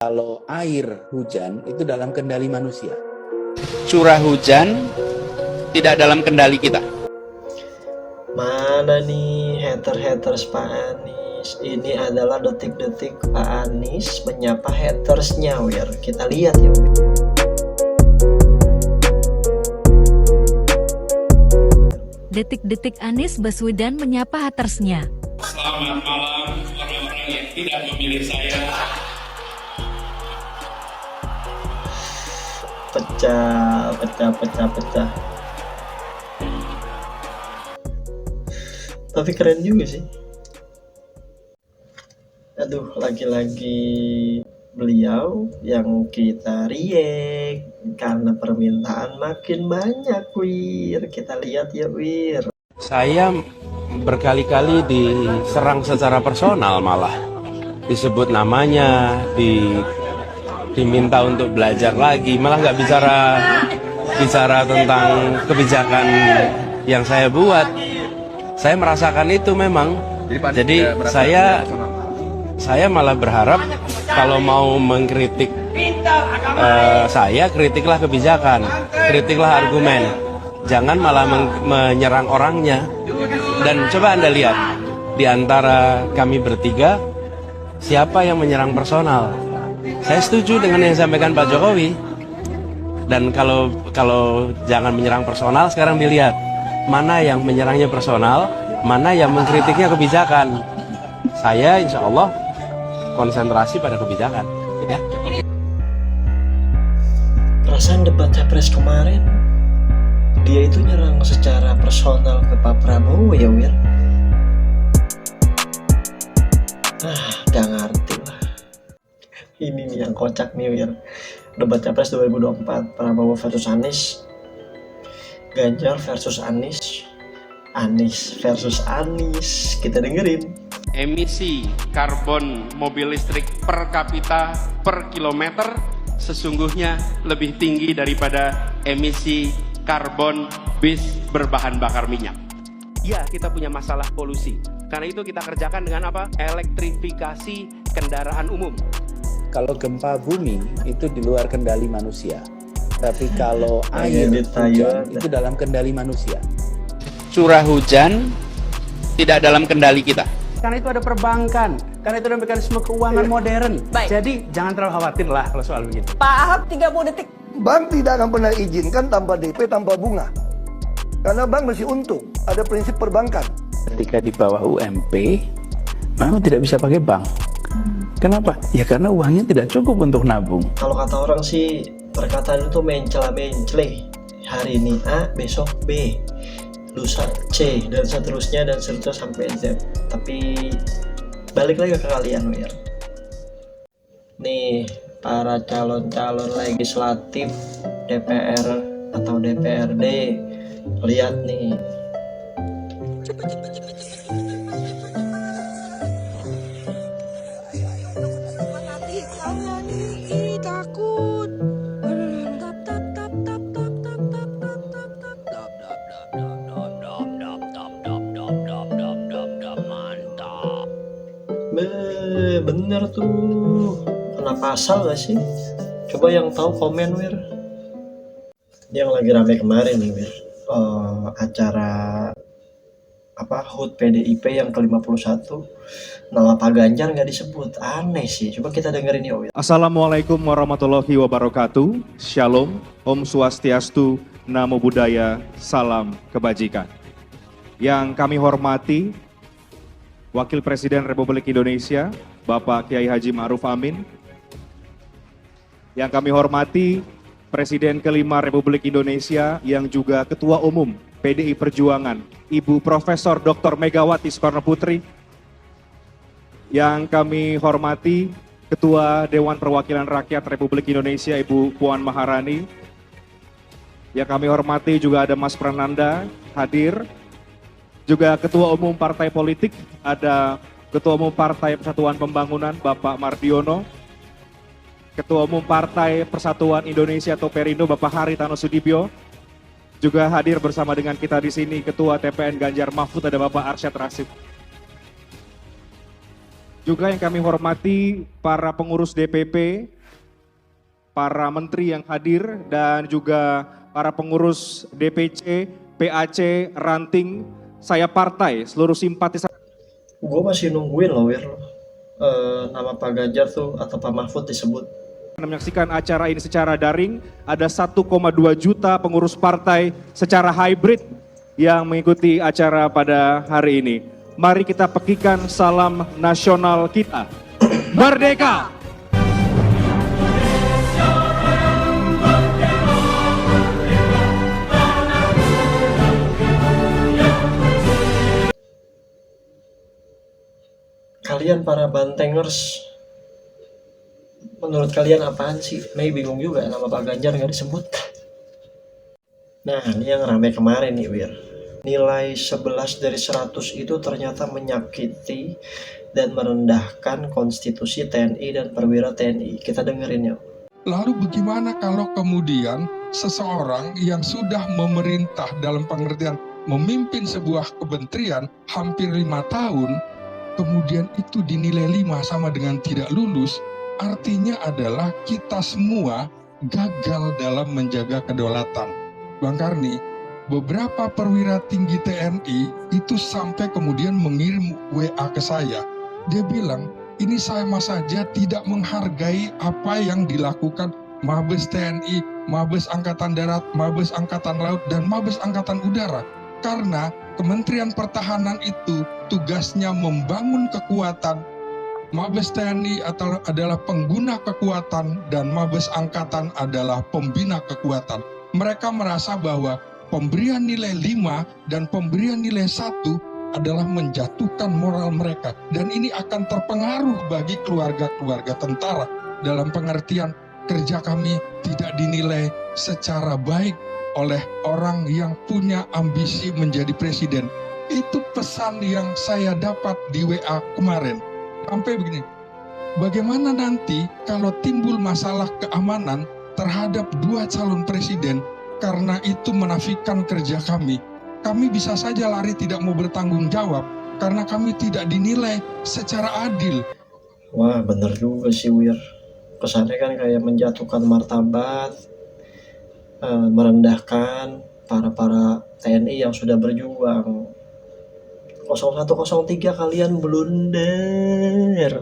Kalau air hujan itu dalam kendali manusia. Curah hujan tidak dalam kendali kita. Mana nih haters Pak Anies? Ini adalah detik-detik Pak Anies menyapa hatersnya, Wir. Kita lihat ya. Detik-detik Anies Baswedan menyapa hatersnya. Selamat malam orang-orang yang tidak memilih saya. Pecah. Tapi keren juga sih. Aduh, lagi-lagi beliau yang kita react karena permintaan makin banyak, Wir. Kita lihat ya, Wir. Saya berkali-kali diserang secara personal, malah disebut namanya, diminta untuk belajar lagi, malah nggak bicara tentang kebijakan yang saya buat. Saya merasakan itu memang. Jadi saya malah berharap kalau mau mengkritik saya, kritiklah kebijakan, kritiklah argumen, jangan malah menyerang orangnya. Dan coba Anda lihat, di antara kami bertiga, siapa yang menyerang personal? Saya setuju dengan yang disampaikan Pak Jokowi. Dan kalau jangan menyerang personal, sekarang dilihat mana yang menyerangnya personal, mana yang mengkritiknya kebijakan. Saya insya Allah konsentrasi pada kebijakan. Ya. Perasaan debat capres kemarin, dia itu nyerang secara personal ke Pak Prabowo ya, Wir. Gak ngerti lah. Ini nih yang kocak nih, Wir. Debat capres 2024, Prabowo versus Anies, Ganjar versus Anies, Anies versus Anies. Kita dengerin. Emisi karbon mobil listrik per kapita per kilometer sesungguhnya lebih tinggi daripada emisi karbon bis berbahan bakar minyak. Ya, kita punya masalah polusi. Karena itu kita kerjakan dengan apa? Elektrifikasi kendaraan umum. Kalau gempa bumi itu di luar kendali manusia. Tapi kalau air hujan itu dalam kendali manusia. Curah hujan tidak dalam kendali kita. Karena itu ada perbankan, karena itu ada mekanisme keuangan modern. Baik. Jadi jangan terlalu khawatir lah kalau soal begitu. Pak Ahok 30 detik. Bank tidak akan pernah izinkan tanpa DP, tanpa bunga. Karena bank masih untung, ada prinsip perbankan. Ketika di bawah UMP, memang tidak bisa pakai bank. Kenapa? Ya karena uangnya tidak cukup untuk nabung. Kalau kata orang sih, perkataan itu mencela-mencele. Hari ini A, besok B, lusa C, dan seterusnya sampai Z. Tapi balik lagi ke kalian, Wir. Nih, para calon-calon legislatif DPR atau DPRD, lihat nih. Bener tuh, kena pasal gak sih? Coba yang tahu komen, Wir. Yang lagi rame kemarin nih, Wir, acara HUT PDIP yang ke-51, nama Pak Ganjar nggak disebut, aneh sih. Coba kita dengerin ya, Wir. Assalamualaikum warahmatullahi wabarakatuh. Shalom, Om Swastiastu, Namo Buddhaya, Salam Kebajikan. Yang kami hormati Wakil Presiden Republik Indonesia, Bapak Kiai Haji Ma'ruf Amin. Yang kami hormati Presiden kelima Republik Indonesia yang juga Ketua Umum PDI Perjuangan, Ibu Profesor Dr. Megawati Soekarno Putri. Yang kami hormati Ketua Dewan Perwakilan Rakyat Republik Indonesia, Ibu Puan Maharani. Yang kami hormati juga ada Mas Prananda hadir. Juga Ketua Umum Partai Politik, ada Ketua Umum Partai Persatuan Pembangunan, Bapak Mardiono. Ketua Umum Partai Persatuan Indonesia atau Perindo, Bapak Haritano Sudibyo. Juga hadir bersama dengan kita di sini Ketua TPN Ganjar Mahfud, ada Bapak Arsyad Rashid. Juga yang kami hormati para pengurus DPP, para menteri yang hadir, dan juga para pengurus DPC, PAC, ranting, saya partai, seluruh simpatisan. Gue masih nungguin loh Wir, nama Pak Ganjar tuh atau Pak Mahfud disebut. Menyaksikan acara ini secara daring, ada 1,2 juta pengurus partai secara hybrid yang mengikuti acara pada hari ini. Mari kita pekikan salam nasional kita. Merdeka! Kalian para bantengers, menurut kalian apaan sih? Mei bingung juga nama Pak Ganjar nggak disebut. Nah, ini yang rame kemarin nih Wir. Nilai 11 dari 100 itu ternyata menyakiti dan merendahkan konstitusi TNI dan perwira TNI. Kita dengerin yuk. Lalu bagaimana kalau kemudian seseorang yang sudah memerintah dalam pengertian memimpin sebuah kementerian hampir 5 tahun, kemudian itu dinilai 5 sama dengan tidak lulus, artinya adalah kita semua gagal dalam menjaga kedaulatan. Bang Karni, beberapa perwira tinggi TNI itu sampai kemudian mengirim WA ke saya. Dia bilang, ini sama saja tidak menghargai apa yang dilakukan Mabes TNI, Mabes Angkatan Darat, Mabes Angkatan Laut, dan Mabes Angkatan Udara. Karena Kementerian Pertahanan itu tugasnya membangun kekuatan. Mabes TNI adalah pengguna kekuatan dan Mabes Angkatan adalah pembina kekuatan. Mereka merasa bahwa pemberian nilai 5 dan pemberian nilai 1 adalah menjatuhkan moral mereka. Dan ini akan terpengaruh bagi keluarga-keluarga tentara. Dalam pengertian kerja kami tidak dinilai secara baik oleh orang yang punya ambisi menjadi presiden. Itu pesan yang saya dapat di WA kemarin. Sampai begini, bagaimana nanti kalau timbul masalah keamanan terhadap 2 calon presiden, karena itu menafikan kerja kami. Kami bisa saja lari tidak mau bertanggung jawab karena kami tidak dinilai secara adil. Wah, bener juga sih Wir. Kesannya kan kayak menjatuhkan martabat, merendahkan para TNI yang sudah berjuang. 0103 kalian blunder.